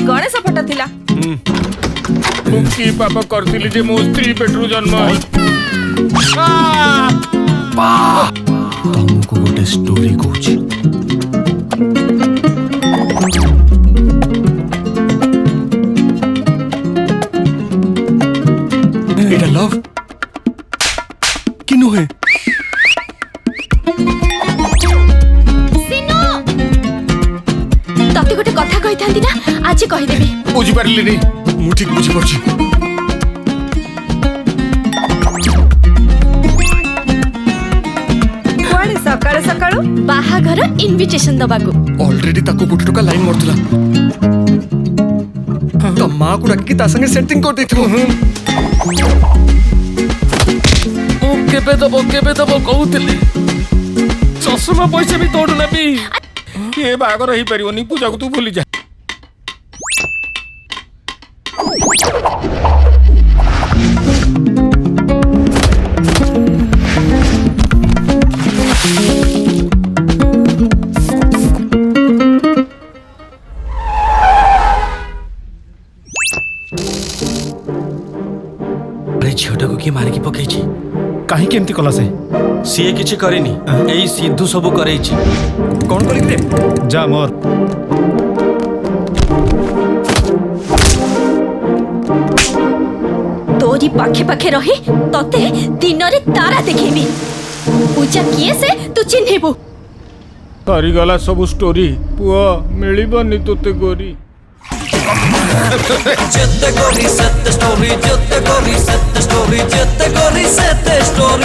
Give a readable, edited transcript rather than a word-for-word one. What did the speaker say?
गणेश फटा थिला की पापा करथिली जे मो स्त्री पेटरू जन्म तुमको गोटे स्टोरी कहूची एटा लव कि नुहे सिनो तते गोटे कथा कहि थांती ना आज कहि देबी बुझी पारली नहीं मु ठीक बुझी परची कोआडे सकाळ सकाळ बाहाघर इनविटेशन दबाकू ऑलरेडी ताको कोटी टका लाइन मरतला तो मां को डाकी ता संगे सेटिंग कर देथो केबे दबो कहूतिली चश्मा पैसा भी तोड़ नेबी ये बागर ही परिवनी पूजा को तू भूली जा झीटा को किए मारिकी पकई काहे केमती कला से सी किछि करेनी एई सिद्धू सब करई कौन करी रे जा मोर तोरी पाखे पाखे रही तते दिन रे तारा देखेबी पूजा किए से तू चिन्हेबू तारी गला सब स्टोरी पुआ मिलिबनी तोते गोरी Jette gori sette story, jette gori sette story, jette gori sette story.